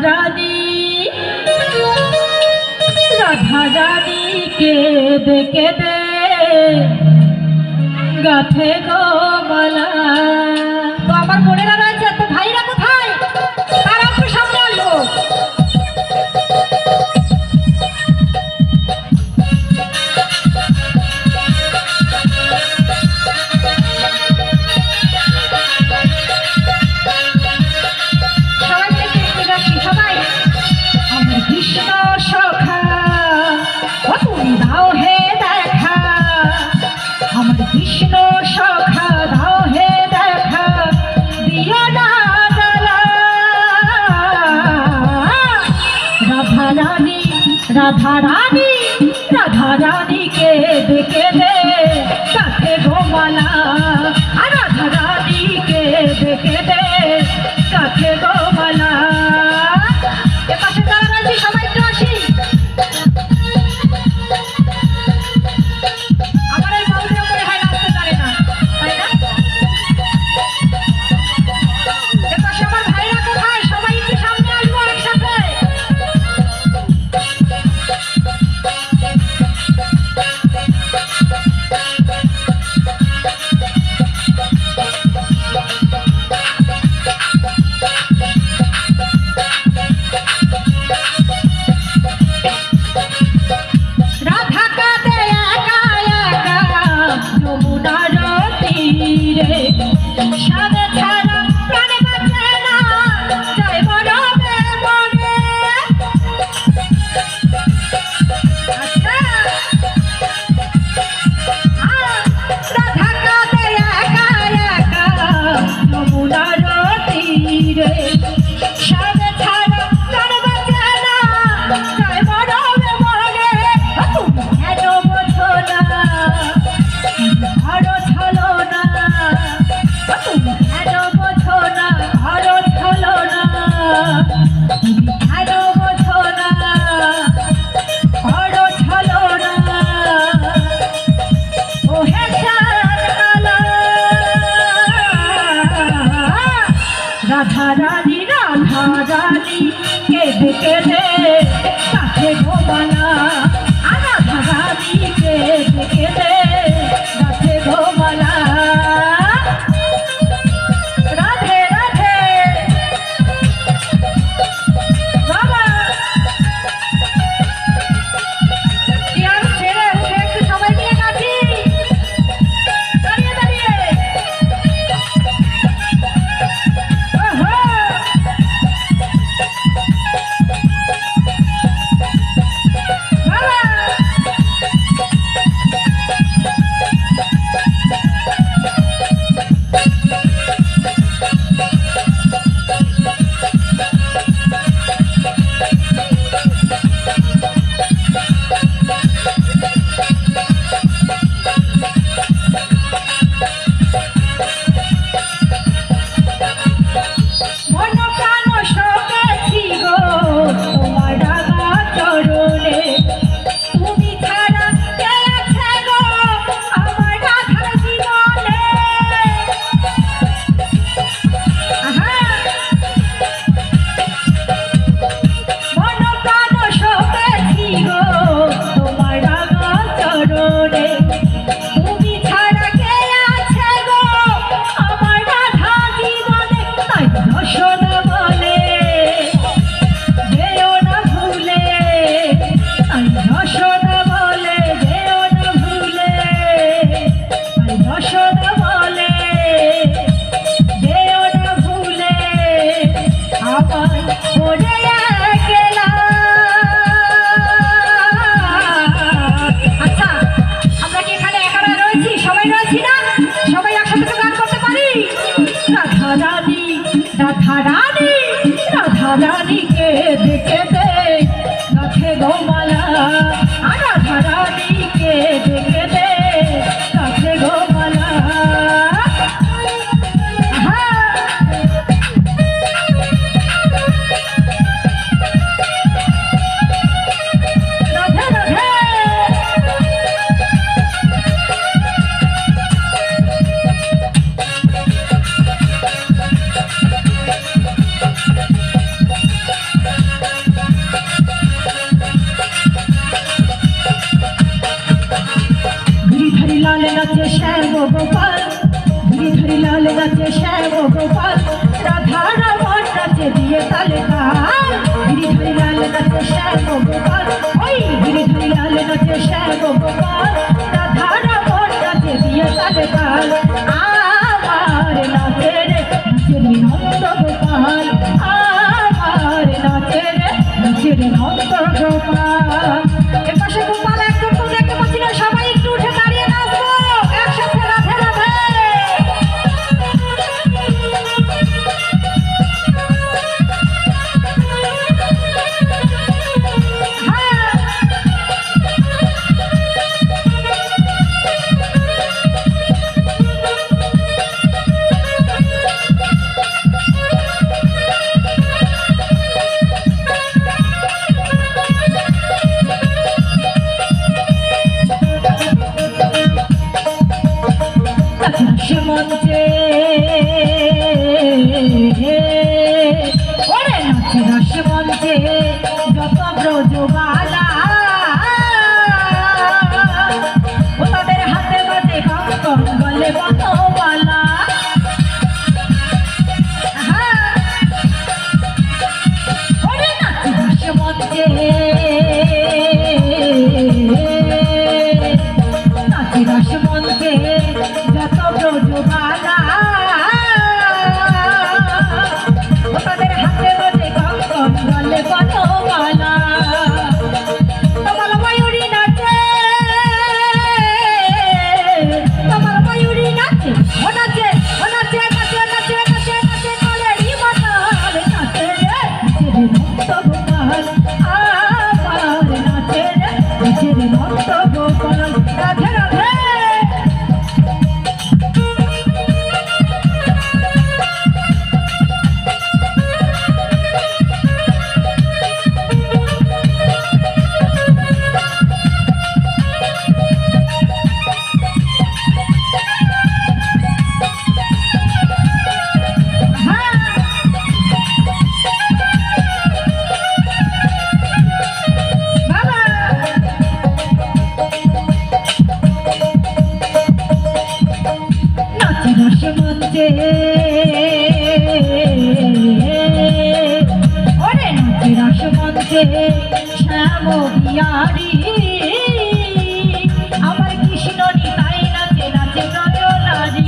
রানী রাধা রানী কেঁদে কেঁদে গাথে গো মালা। তো আমার বোনেরা রয়েছে, তো ভাইরা কোথায়? তারা একটু সামনে আসবো। রাধা রানী রাধা রানী কেঁদে কেঁদে গাথে গো মালা। রাধা রানী কেঁদে কেঁদে গাথে গো মালা। এপাশে যারা রয়েছে সবাই একটু আসি। আমার এই বাউলের উপরে হয় নাচতে পারে না, তাই না? এপাশে আমার ভাইরা কোথায়? সবাই একটু সামনে আসবো একসাথে। রাধা রানী কেঁদে কেঁদে গাথে গো মালা। রাধা রানী কেঁদে কেঁদে গাথে গো মালা। রাধে রাধে বাবা। চেয়ার ছেড়ে উঠে একটু সবাই নিয়ে নাচি, দাঁড়িয়ে দাঁড়িয়ে। রাধা রানী কেঁদে কেঁদে গাথে গো মালা। রাধা রানী কেঁদে কেঁদে গাথে গো মালা। লাল নাচে শ্যাম গোপাল, গিরিধারী লাল নাচে শ্যাম গোপাল, রাধা রামন নাচে দিয়ে তালে তাল। গিরিধারী লাল নাচে শ্যাম গোপাল, ওই গিরিধারী লাল নাচে শ্যাম গোপাল, রাধা রামন নাচে দিয়ে তালে তাল। আমার নাচে রে নন্দ গোপাল, আমার নাচে রে নন্দ গোপাল। এপাশে গোপাল একদম তো দেখতে পাচ্ছি না, সবাই একটু উঠে দাঁড়িয়ে নাচবো একসাথে রাধে রাধে। মঞ্চে ওরে নাচে রস মঞ্চে যত ব্রজবালা, ওদের হাতে বাজে কঙ্কন গলে বনমালা। ওরে নাচে রস মঞ্চে, নাচে রস মঞ্চে যত ব্রজবালা, তাদের হাতে বাজে কঙ্কন গলে বনমালা। তোমার ময়ূরী নাচে, তোমার ময়ূরী নাচে, ও নাচে, ও নাচে, নাচে, নাচে, নাচে, নাচে কলেরি মাতাল, নাচে রে নন্দ গোপাল, আমার নাচে রে নন্দ গোপাল। রাধে রাধে। রস মঞ্চে ওরে নাচে রস মঞ্চে শ্যাম বিহারী, আমার কৃষ্ণ নিতাই নাচে নাচে ব্রজনারী।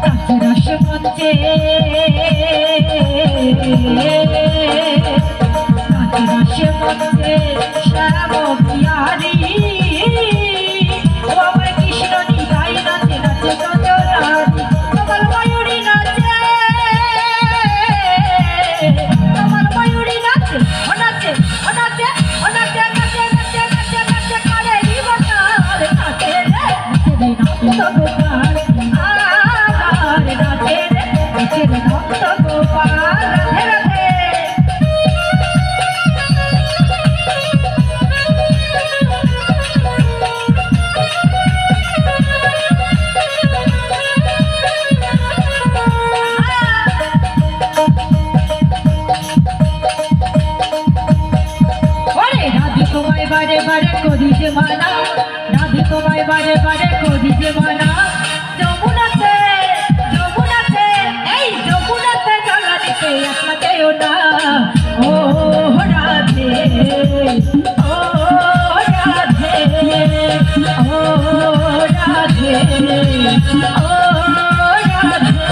নাচে রস মঞ্চে, নাচে রস মঞ্চে শ্যাম বিহারী, গোপাল, আমার নাচে রে নন্দ গোপাল। রাধে রাধে। ওরে রাধে তোমায় বারে বারে করি যে মানা, রাধে তোমায় বারে বারে করি যে মানা। যমুনাতে, যমুনাতে, এই যমুনাতে জল দিতে একলা যেও না। ও রাধে, ও রাধে, ও রাধে, ও রাধে। রাধে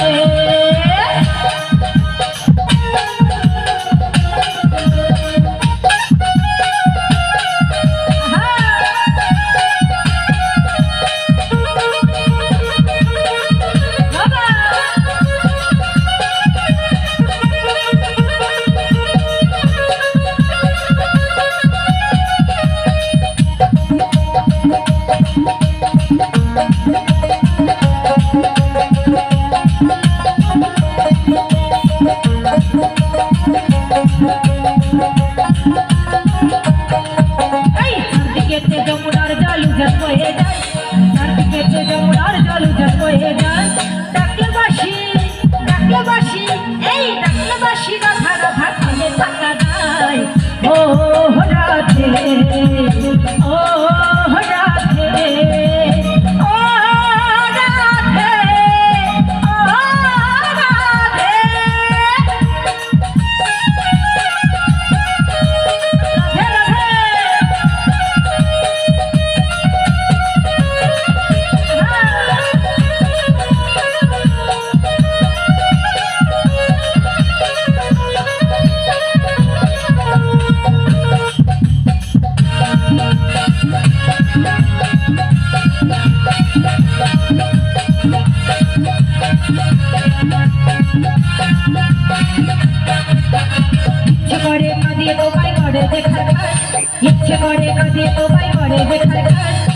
কাঁদে কাঁদে ও ভাই করে বেকার কাজ